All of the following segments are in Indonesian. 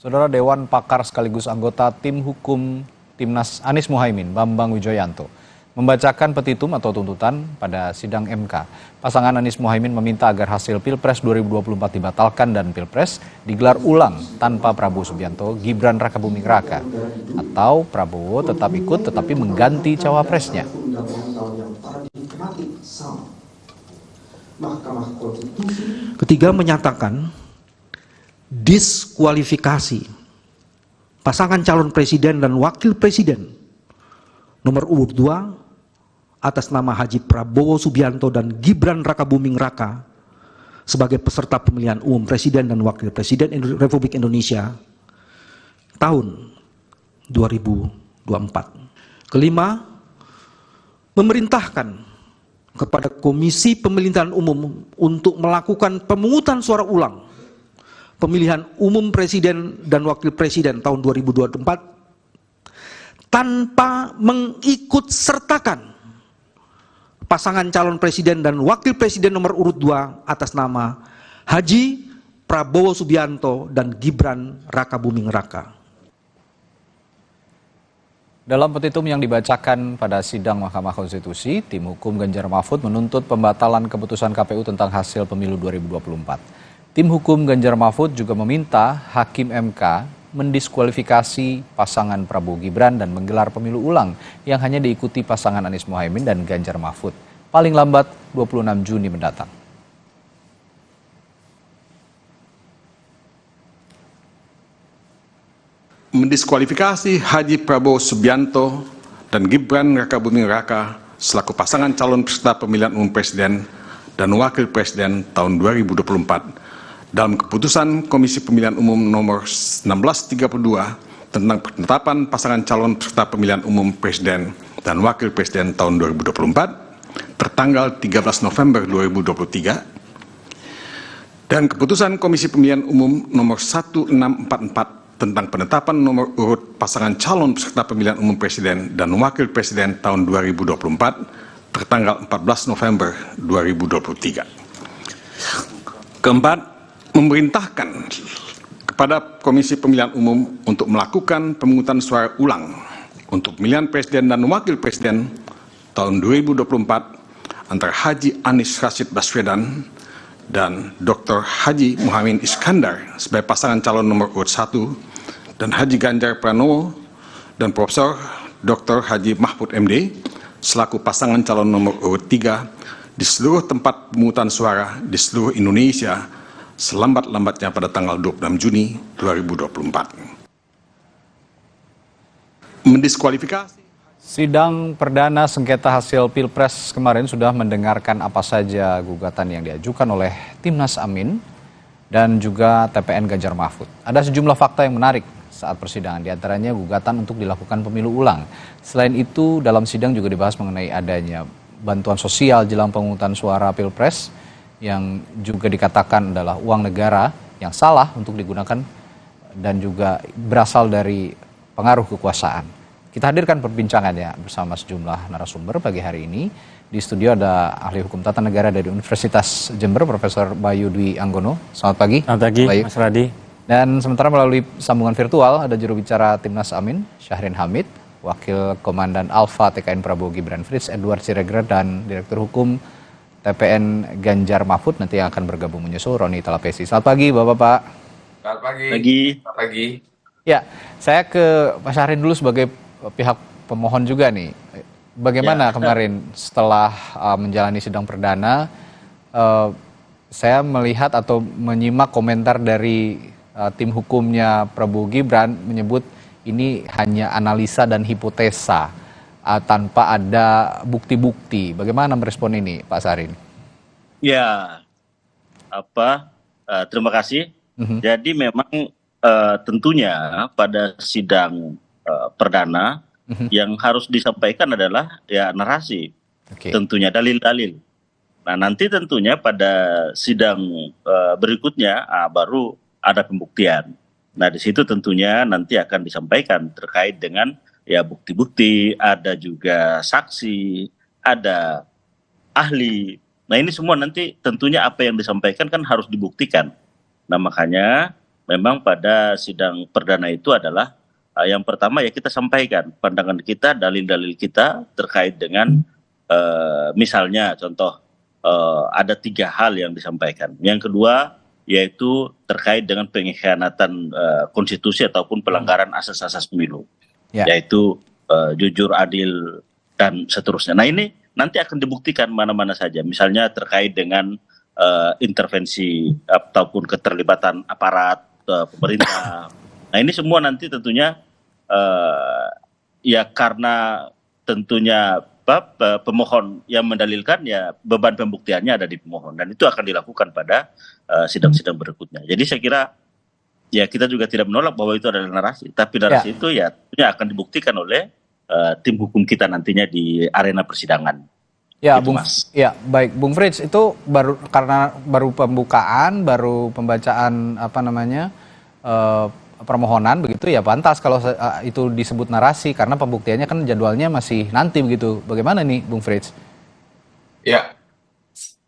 Saudara Dewan Pakar sekaligus anggota tim hukum Timnas Anies Mohaimin, Bambang Wijoyanto, membacakan petitum atau tuntutan pada sidang MK. Pasangan Anies Mohaimin meminta agar hasil Pilpres 2024 dibatalkan dan Pilpres digelar ulang tanpa Prabowo Subianto, Gibran Rakabuming Raka, atau Prabowo tetap ikut tetapi mengganti cawapresnya. Ketiga, menyatakan diskualifikasi pasangan calon presiden dan wakil presiden nomor urut 2 atas nama Haji Prabowo Subianto dan Gibran Rakabuming Raka sebagai peserta pemilihan umum presiden dan wakil presiden Republik Indonesia tahun 2024. Kelima, memerintahkan kepada Komisi Pemilihan Umum untuk melakukan pemungutan suara ulang pemilihan umum presiden dan wakil presiden tahun 2024 tanpa mengikut sertakan pasangan calon presiden dan wakil presiden nomor urut 2 atas nama Haji Prabowo Subianto dan Gibran Rakabuming Raka. Dalam petitum yang dibacakan pada sidang Mahkamah Konstitusi, tim hukum Ganjar Mahfud menuntut pembatalan keputusan KPU tentang hasil pemilu 2024. Tim hukum Ganjar Mahfud juga meminta Hakim MK mendiskualifikasi pasangan Prabowo Gibran dan menggelar pemilu ulang yang hanya diikuti pasangan Anies Mohaimin dan Ganjar Mahfud paling lambat 26 Juni mendatang. Mendiskualifikasi Haji Prabowo Subianto dan Gibran Rakabuming Raka selaku pasangan calon peserta pemilihan umum presiden dan wakil presiden tahun 2024 dalam keputusan Komisi Pemilihan Umum nomor 1632 tentang penetapan pasangan calon peserta pemilihan umum presiden dan wakil presiden tahun 2024 tertanggal 13 November 2023 dan keputusan Komisi Pemilihan Umum nomor 1644 tentang penetapan nomor urut pasangan calon peserta pemilihan umum presiden dan wakil presiden tahun 2024 tertanggal 14 November 2023. Keempat, memerintahkan kepada Komisi Pemilihan Umum untuk melakukan pemungutan suara ulang untuk pemilihan presiden dan wakil presiden tahun 2024 antara Haji Anies Rashid Baswedan dan Dr. Haji Muhaimin Iskandar sebagai pasangan calon nomor urut 1 dan Haji Ganjar Pranowo dan Profesor Dr. Haji Mahfud MD selaku pasangan calon nomor urut 3 di seluruh tempat pemungutan suara di seluruh Indonesia selambat-lambatnya pada tanggal 26 Juni 2024. Mendiskualifikasi. Sidang perdana sengketa hasil Pilpres kemarin sudah mendengarkan apa saja gugatan yang diajukan oleh Timnas Amin dan juga TPN Ganjar Mahfud. Ada sejumlah fakta yang menarik saat persidangan, diantaranya gugatan untuk dilakukan pemilu ulang. Selain itu, dalam sidang juga dibahas mengenai adanya bantuan sosial jelang pemungutan suara Pilpres yang juga dikatakan adalah uang negara yang salah untuk digunakan dan juga berasal dari pengaruh kekuasaan. Kita hadirkan perbincangannya bersama sejumlah narasumber pagi hari ini. Di studio ada ahli hukum tata negara dari Universitas Jember, Profesor Bayu Dwi Anggono. Selamat pagi. Selamat pagi, Bayu. Mas Radi. Dan sementara melalui sambungan virtual ada juru bicara Timnas Amin, Syahrin Hamid, Wakil Komandan Alfa TKN Prabowo Gibran Frits Edward Siregar, dan Direktur Hukum TPN Ganjar Mahfud nanti yang akan bergabung menyusul Roni Talapesi. Selamat pagi Bapak-Bapak. Selamat pagi. Selamat pagi. Ya, saya ke Mas Syahrin dulu sebagai pihak pemohon juga nih. Bagaimana kemarin setelah menjalani sidang perdana, saya melihat atau menyimak komentar dari tim hukumnya Prabowo Gibran menyebut ini hanya analisa dan hipotesa tanpa ada bukti-bukti. Bagaimana merespon ini, Pak Syahrin? Ya, terima kasih. Jadi memang tentunya pada sidang perdana yang harus disampaikan adalah ya narasi, tentunya dalil-dalil. Nah nanti tentunya pada sidang berikutnya baru ada pembuktian. Nah di situ tentunya nanti akan disampaikan terkait dengan ya bukti-bukti, ada juga saksi, ada ahli. Nah ini semua nanti tentunya apa yang disampaikan kan harus dibuktikan. Nah makanya memang pada sidang perdana itu adalah yang pertama ya kita sampaikan pandangan kita, dalil-dalil kita terkait dengan misalnya contoh ada 3 hal yang disampaikan. Yang kedua yaitu terkait dengan pengkhianatan konstitusi ataupun pelanggaran asas-asas pemilu, yaitu jujur, adil, dan seterusnya. Nah ini nanti akan dibuktikan mana-mana saja. Misalnya terkait dengan intervensi ataupun keterlibatan aparat pemerintah. Nah ini semua nanti tentunya ya karena tentunya pemohon yang mendalilkan ya beban pembuktiannya ada di pemohon dan itu akan dilakukan pada sidang-sidang berikutnya. Jadi saya kira ya kita juga tidak menolak bahwa itu adalah narasi, tapi narasi itu ya tentunya akan dibuktikan oleh tim hukum kita nantinya di arena persidangan. Ya, gitu, baik, Bung Frits, itu karena baru pembukaan, baru pembacaan permohonan begitu ya, pantas kalau itu disebut narasi karena pembuktiannya kan jadwalnya masih nanti begitu. Bagaimana nih, Bung Frits? Ya,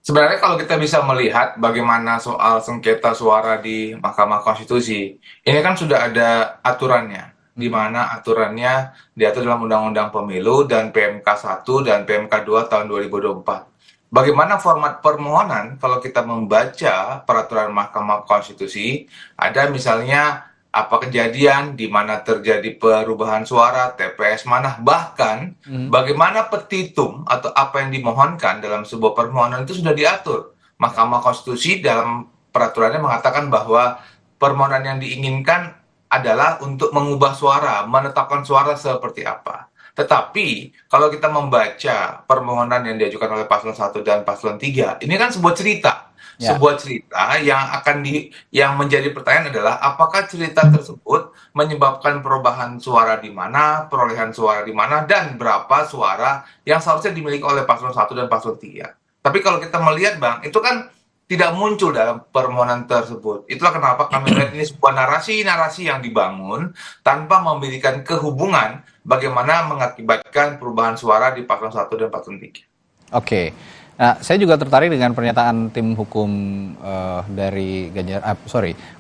sebenarnya kalau kita bisa melihat bagaimana soal sengketa suara di Mahkamah Konstitusi, ini kan sudah ada aturannya, di mana aturannya diatur dalam Undang-Undang Pemilu dan PMK 1 dan PMK 2 tahun 2024. Bagaimana format permohonan kalau kita membaca peraturan Mahkamah Konstitusi, ada misalnya apa kejadian di mana terjadi perubahan suara, TPS mana, bahkan bagaimana petitum atau apa yang dimohonkan dalam sebuah permohonan itu sudah diatur. Mahkamah Konstitusi dalam peraturannya mengatakan bahwa permohonan yang diinginkan adalah untuk mengubah suara, menetapkan suara seperti apa. Tetapi kalau kita membaca permohonan yang diajukan oleh paslon 1 dan paslon 3, ini kan sebuah cerita. Sebuah cerita yang menjadi pertanyaan adalah apakah cerita tersebut menyebabkan perubahan suara di mana, perolehan suara di mana, dan berapa suara yang seharusnya dimiliki oleh paslon 1 dan paslon 3. Tapi kalau kita melihat, Bang, itu kan tidak muncul dalam permohonan tersebut. Itulah kenapa kami melihat ini sebuah narasi-narasi yang dibangun tanpa memberikan kehubungan bagaimana mengakibatkan perubahan suara di paslon 1 dan paslon 3. Oke. Nah, saya juga tertarik dengan pernyataan tim hukum dari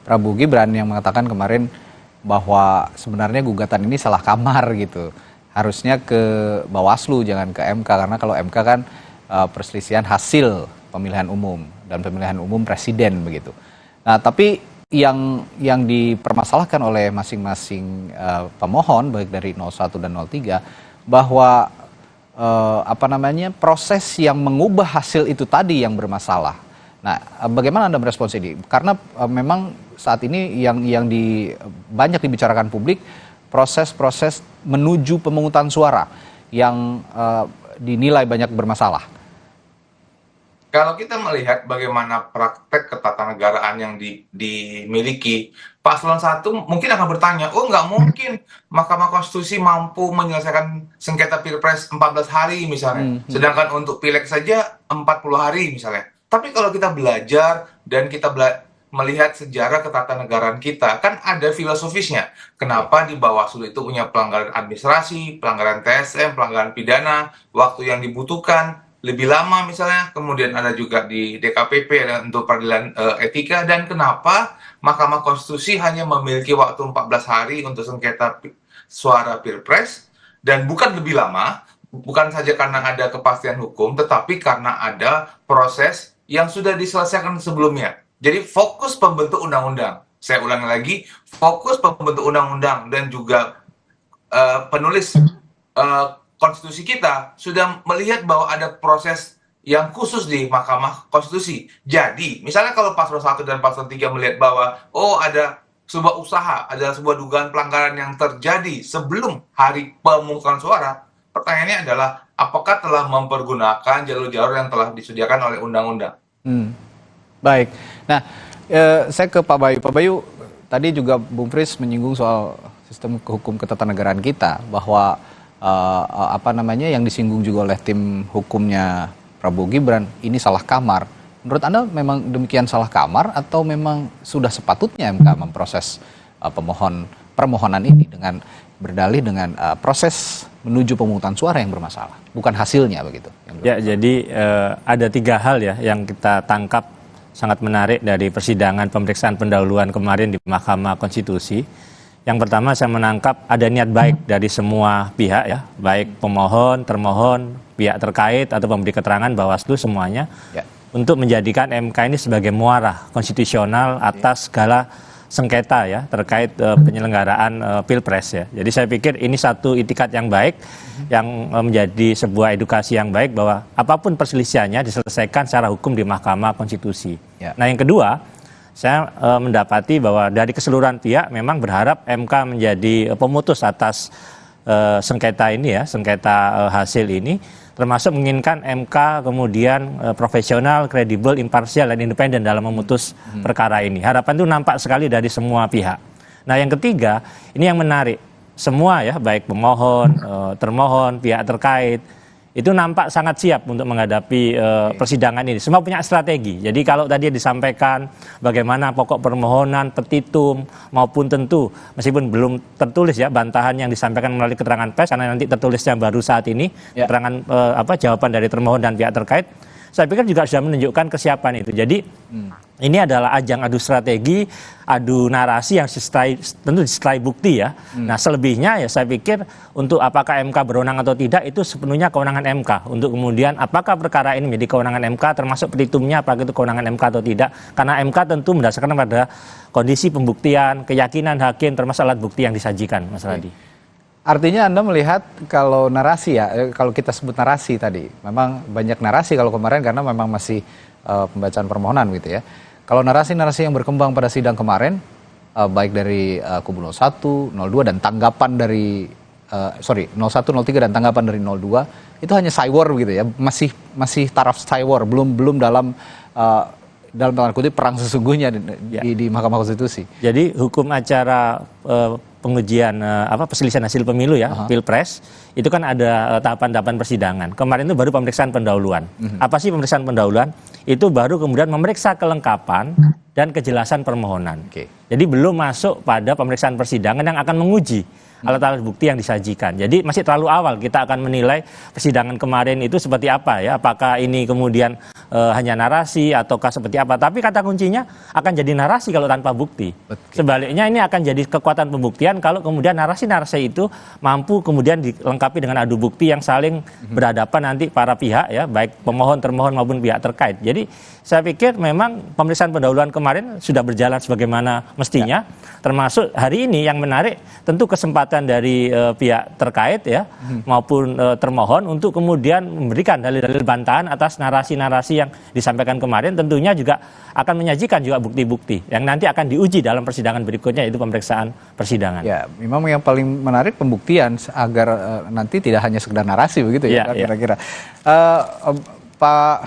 Prabowo Gibran yang mengatakan kemarin bahwa sebenarnya gugatan ini salah kamar gitu. Harusnya ke Bawaslu jangan ke MK karena kalau MK kan perselisihan hasil pemilihan umum dan pemilihan umum presiden begitu. Nah, tapi yang dipermasalahkan oleh masing-masing pemohon baik dari 01 dan 03 bahwa proses yang mengubah hasil itu tadi yang bermasalah. Nah, bagaimana Anda merespons ini? Karena memang saat ini yang banyak dibicarakan publik proses-proses menuju pemungutan suara yang dinilai banyak bermasalah. Kalau kita melihat bagaimana praktek ketatanegaraan yang dimiliki, paslon 1 mungkin akan bertanya, oh nggak mungkin Mahkamah Konstitusi mampu menyelesaikan sengketa Pilpres 14 hari misalnya, sedangkan untuk Pileg saja 40 hari misalnya. Tapi kalau kita belajar dan kita melihat sejarah ketatanegaraan kita, kan ada filosofisnya. Kenapa di Bawaslu itu punya pelanggaran administrasi, pelanggaran TSM, pelanggaran pidana, waktu yang dibutuhkan lebih lama misalnya, kemudian ada juga di DKPP untuk peradilan etika, dan kenapa Mahkamah Konstitusi hanya memiliki waktu 14 hari untuk sengketa suara Pilpres, dan bukan lebih lama, bukan saja karena ada kepastian hukum, tetapi karena ada proses yang sudah diselesaikan sebelumnya. Jadi fokus pembentuk undang-undang, saya ulangi lagi, fokus pembentuk undang-undang dan juga penulis konstitusi kita sudah melihat bahwa ada proses yang khusus di Mahkamah Konstitusi. Jadi, misalnya kalau paslon 1 dan paslon 3 melihat bahwa ada sebuah usaha, ada sebuah dugaan pelanggaran yang terjadi sebelum hari pemungutan suara, pertanyaannya adalah apakah telah mempergunakan jalur-jalur yang telah disediakan oleh undang-undang? Baik. Nah, saya ke Pak Bayu. Pak Bayu, tadi juga Bung Frits menyinggung soal sistem hukum ketatanegaraan kita bahwa yang disinggung juga oleh tim hukumnya Prabowo Gibran ini salah kamar. Menurut Anda memang demikian salah kamar atau memang sudah sepatutnya MK memproses permohonan ini dengan berdalih dengan proses menuju pemungutan suara yang bermasalah, bukan hasilnya begitu? Ya, jadi ada 3 hal ya yang kita tangkap sangat menarik dari persidangan pemeriksaan pendahuluan kemarin di Mahkamah Konstitusi. Yang pertama saya menangkap ada niat baik dari semua pihak ya, baik pemohon, termohon, pihak terkait atau pemberi keterangan Bawaslu semuanya untuk menjadikan MK ini sebagai muara konstitusional atas segala sengketa ya terkait penyelenggaraan Pilpres ya. Jadi saya pikir ini satu itikat yang baik yang menjadi sebuah edukasi yang baik bahwa apapun perselisihannya diselesaikan secara hukum di Mahkamah Konstitusi. Nah yang kedua, saya mendapati bahwa dari keseluruhan pihak memang berharap MK menjadi pemutus atas sengketa ini ya, sengketa hasil ini, termasuk menginginkan MK kemudian profesional, kredibel, imparsial, dan independen dalam memutus perkara ini. Harapan itu nampak sekali dari semua pihak. Nah yang ketiga, ini yang menarik. Semua ya, baik pemohon, termohon, pihak terkait, itu nampak sangat siap untuk menghadapi persidangan ini. Semua punya strategi. Jadi kalau tadi disampaikan bagaimana pokok permohonan, petitum, maupun tentu meskipun belum tertulis ya bantahan yang disampaikan melalui keterangan pers, karena nanti tertulisnya baru saat ini, keterangan jawaban dari termohon dan pihak terkait, saya pikir juga sudah menunjukkan kesiapan itu. Jadi ini adalah ajang adu strategi, adu narasi yang tentu disertai bukti ya. Nah selebihnya ya saya pikir untuk apakah MK berwenang atau tidak itu sepenuhnya kewenangan MK. Untuk kemudian apakah perkara ini menjadi kewenangan MK termasuk petitumnya apakah itu kewenangan MK atau tidak. Karena MK tentu berdasarkan pada kondisi pembuktian, keyakinan hakim termasuk alat bukti yang disajikan Mas Radi. Artinya Anda melihat kalau narasi ya, kalau kita sebut narasi tadi, memang banyak narasi kalau kemarin karena memang masih pembacaan permohonan gitu ya. Kalau narasi-narasi yang berkembang pada sidang kemarin, baik dari kubu 01, 02 dan tanggapan dari 01, 03 dan tanggapan dari 02 itu hanya cywar gitu ya, masih taraf cywar, belum dalam tanda kutip perang sesungguhnya di Mahkamah Konstitusi. Jadi hukum acara pengujian perselisihan hasil pemilu ya, Pilpres, itu kan ada tahapan-tahapan persidangan. Kemarin itu baru pemeriksaan pendahuluan. Apa sih pemeriksaan pendahuluan? Itu baru kemudian memeriksa kelengkapan dan kejelasan permohonan. Jadi belum masuk pada pemeriksaan persidangan yang akan menguji alat-alat bukti yang disajikan. Jadi masih terlalu awal kita akan menilai persidangan kemarin itu seperti apa ya. Apakah ini kemudian hanya narasi ataukah seperti apa. Tapi kata kuncinya akan jadi narasi kalau tanpa bukti. Sebaliknya ini akan jadi kekuatan pembuktian kalau kemudian narasi-narasi itu mampu kemudian dilengkapi dengan adu bukti yang saling berhadapan nanti para pihak ya, baik pemohon, termohon maupun pihak terkait. Jadi saya pikir memang pemeriksaan pendahuluan kemarin sudah berjalan sebagaimana mestinya, termasuk hari ini yang menarik tentu kesempatan dari pihak terkait ya maupun termohon untuk kemudian memberikan dalil-dalil bantahan atas narasi-narasi yang disampaikan kemarin, tentunya juga akan menyajikan juga bukti-bukti yang nanti akan diuji dalam persidangan berikutnya, yaitu pemeriksaan persidangan. Ya, memang yang paling menarik pembuktian agar nanti tidak hanya sekedar narasi begitu ya, kira-kira. Pak,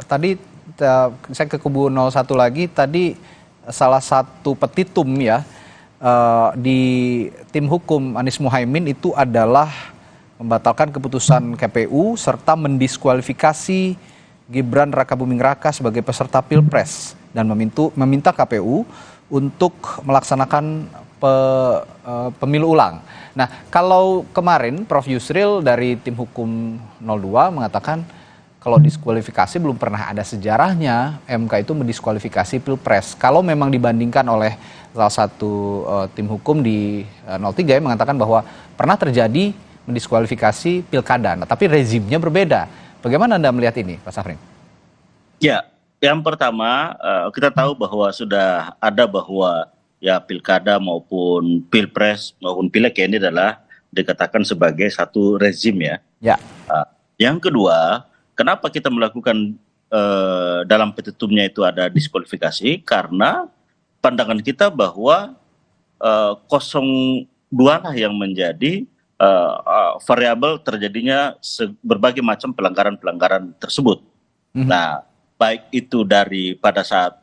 tadi saya ke kubu 01 lagi, tadi salah satu petitum ya di tim hukum Anies Muhaimin itu adalah membatalkan keputusan KPU serta mendiskualifikasi Gibran Rakabuming Raka sebagai peserta Pilpres dan meminta KPU untuk melaksanakan pemilu ulang. Nah, kalau kemarin Prof. Yusril dari tim hukum 02 mengatakan kalau diskualifikasi belum pernah ada sejarahnya MK itu mendiskualifikasi Pilpres. Kalau memang dibandingkan oleh salah satu tim hukum di 03 yang mengatakan bahwa pernah terjadi mendiskualifikasi Pilkada, nah, tapi rezimnya berbeda. Bagaimana Anda melihat ini, Pak Safrin? Ya, yang pertama kita tahu bahwa sudah ada bahwa ya Pilkada maupun Pilpres maupun Pileg ini adalah dikatakan sebagai satu rezim ya. Yang kedua, kenapa kita melakukan dalam petitumnya itu ada diskualifikasi? Karena pandangan kita bahwa 02 lah yang menjadi variabel terjadinya berbagai macam pelanggaran-pelanggaran tersebut. Nah, baik itu dari pada saat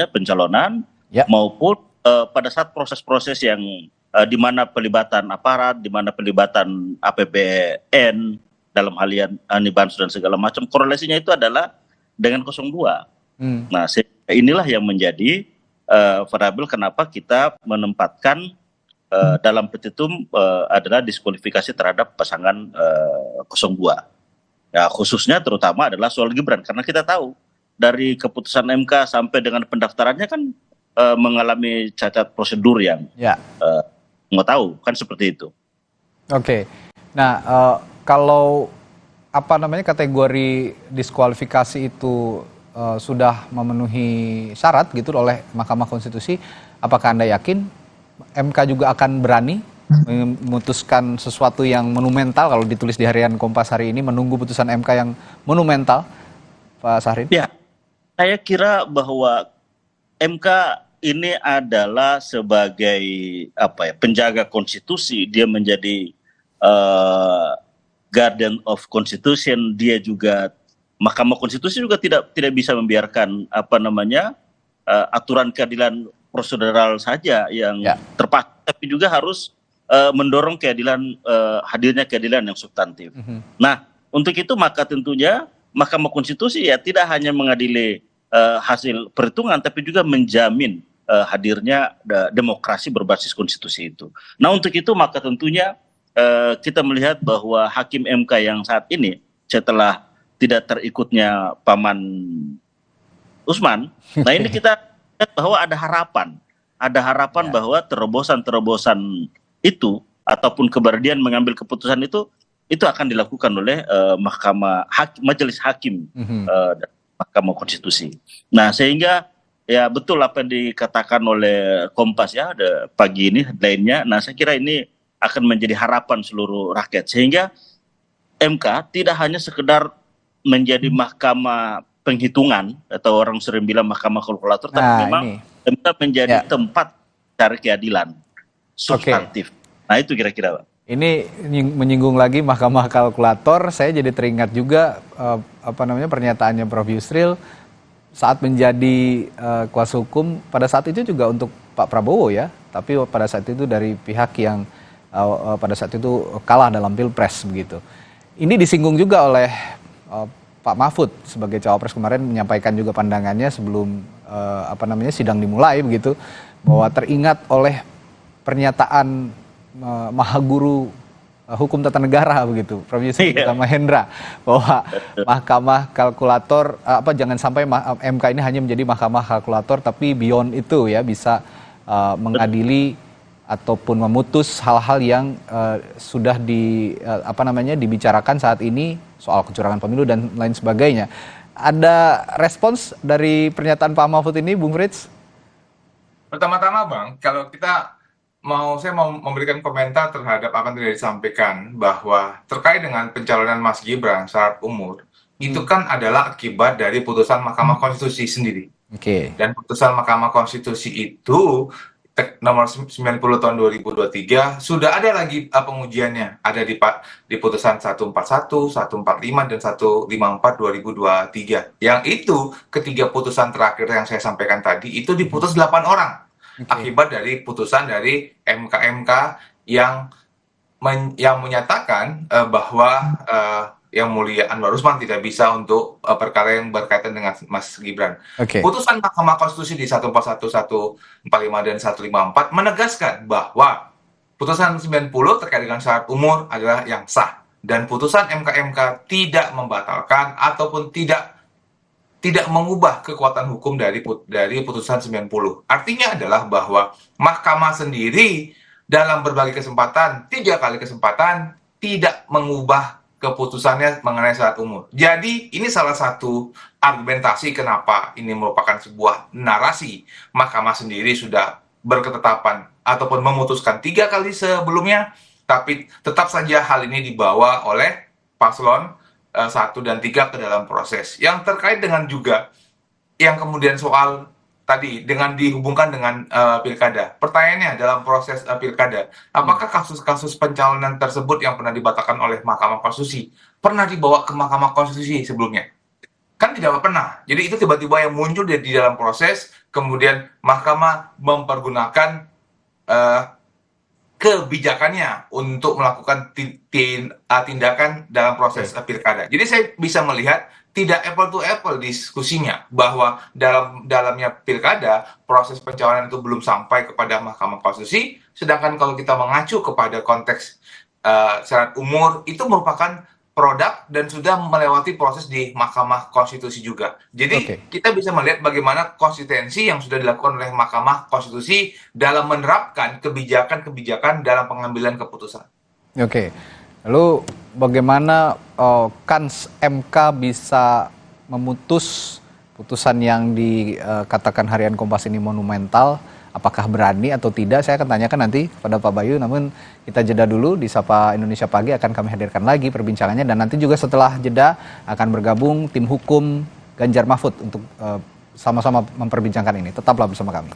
pencalonan maupun pada saat proses-proses yang di mana pelibatan aparat, di mana pelibatan APBN dalam hal Bansos dan segala macam, korelasinya itu adalah dengan 02. Nah, inilah yang menjadi variabel kenapa kita menempatkan dalam petitum adalah diskualifikasi terhadap pasangan 02. Ya, khususnya terutama adalah soal Gibran, karena kita tahu dari keputusan MK sampai dengan pendaftarannya kan mengalami cacat prosedur yang mau tahu kan seperti itu. Oke. Nah, kalau kategori diskualifikasi itu sudah memenuhi syarat gitu oleh Mahkamah Konstitusi, apakah Anda yakin MK juga akan berani memutuskan sesuatu yang monumental, kalau ditulis di harian Kompas hari ini, menunggu putusan MK yang monumental, Pak Syahrin? Ya, saya kira bahwa MK ini adalah sebagai penjaga konstitusi, dia menjadi guardian of constitution, dia juga Mahkamah Konstitusi juga tidak bisa membiarkan aturan keadilan prosedural saja yang terpakai, tapi juga harus mendorong hadirnya keadilan yang substantif. Nah, untuk itu maka tentunya Mahkamah Konstitusi ya tidak hanya mengadili hasil perhitungan, tapi juga menjamin hadirnya demokrasi berbasis konstitusi itu. Nah, untuk itu maka tentunya kita melihat bahwa Hakim MK yang saat ini setelah tidak terikutnya Paman Usman, nah ini kita lihat bahwa ada harapan bahwa terobosan-terobosan itu ataupun keberanian mengambil keputusan itu akan dilakukan oleh Majelis Hakim Mahkamah Konstitusi. Nah, sehingga ya betul apa yang dikatakan oleh Kompas ya pagi ini headline-nya. Nah, saya kira ini akan menjadi harapan seluruh rakyat, sehingga MK tidak hanya sekedar menjadi mahkamah penghitungan atau orang sering bilang mahkamah kalkulator, tapi memang MK menjadi tempat cari keadilan substantif. Nah, itu kira-kira, Pak. Ini menyinggung lagi mahkamah kalkulator, saya jadi teringat juga pernyataannya Prof. Yusril saat menjadi kuasa hukum pada saat itu juga untuk Pak Prabowo ya, tapi pada saat itu dari pihak yang pada saat itu kalah dalam Pilpres begitu. Ini disinggung juga oleh Pak Mahfud sebagai cawapres kemarin, menyampaikan juga pandangannya sebelum sidang dimulai begitu, bahwa teringat oleh pernyataan Maha Guru Hukum Tata Negara begitu, Prof. Yusril Mahendra, bahwa mahkamah kalkulator jangan sampai MK ini hanya menjadi mahkamah kalkulator, tapi beyond itu ya bisa mengadili ataupun memutus hal-hal yang sudah dibicarakan saat ini soal kecurangan pemilu dan lain sebagainya. Ada respons dari pernyataan Pak Mahfud ini, Bung Frits? Pertama-tama, Bang, kalau saya mau memberikan komentar terhadap apa yang tadi disampaikan, bahwa terkait dengan pencalonan Mas Gibran syarat umur, itu kan adalah akibat dari putusan Mahkamah Konstitusi sendiri. Dan putusan Mahkamah Konstitusi itu nomor 90 tahun 2023 sudah ada lagi pengujiannya, ada di putusan 141, 145 dan 154 2023. Yang itu ketiga putusan terakhir yang saya sampaikan tadi itu diputus 8 orang akibat dari putusan dari MK yang menyatakan bahwa Yang Mulia Anwar Usman tidak bisa untuk perkara yang berkaitan dengan Mas Gibran. Putusan Mahkamah Konstitusi di 141, 145 dan 154 menegaskan bahwa putusan 90 terkait dengan syarat umur adalah yang sah, dan putusan MK tidak membatalkan ataupun tidak mengubah kekuatan hukum dari putusan 90. Artinya adalah bahwa mahkamah sendiri dalam berbagai kesempatan, 3 kali kesempatan, tidak mengubah keputusannya mengenai syarat umur. Jadi ini salah satu argumentasi kenapa ini merupakan sebuah narasi. Mahkamah sendiri sudah berketetapan ataupun memutuskan 3 kali sebelumnya, tapi tetap saja hal ini dibawa oleh paslon 1 dan 3 ke dalam proses. Yang terkait dengan juga yang kemudian soal tadi dengan dihubungkan dengan pilkada. Pertanyaannya dalam proses pilkada, apakah kasus-kasus pencalonan tersebut yang pernah dibatalkan oleh Mahkamah Konstitusi pernah dibawa ke Mahkamah Konstitusi sebelumnya? Kan tidak pernah. Jadi itu tiba-tiba yang muncul di dalam proses, kemudian Mahkamah mempergunakan kebijakannya untuk melakukan tindakan dalam proses pilkada. Jadi saya bisa melihat tidak apple to apple diskusinya, bahwa dalamnya pilkada proses pencalonan itu belum sampai kepada Mahkamah Konstitusi, sedangkan kalau kita mengacu kepada konteks syarat umur itu merupakan produk dan sudah melewati proses di Mahkamah Konstitusi juga. Jadi kita bisa melihat bagaimana konsistensi yang sudah dilakukan oleh Mahkamah Konstitusi dalam menerapkan kebijakan-kebijakan dalam pengambilan keputusan. Oke, lalu bagaimana kans MK bisa memutus putusan yang dikatakan Harian Kompas ini monumental? Apakah berani atau tidak? Saya akan tanyakan nanti kepada Pak Bayu, namun kita jeda dulu di Sapa Indonesia Pagi, akan kami hadirkan lagi perbincangannya, dan nanti juga setelah jeda akan bergabung tim hukum Ganjar Mahfud untuk sama-sama memperbincangkan ini. Tetaplah bersama kami.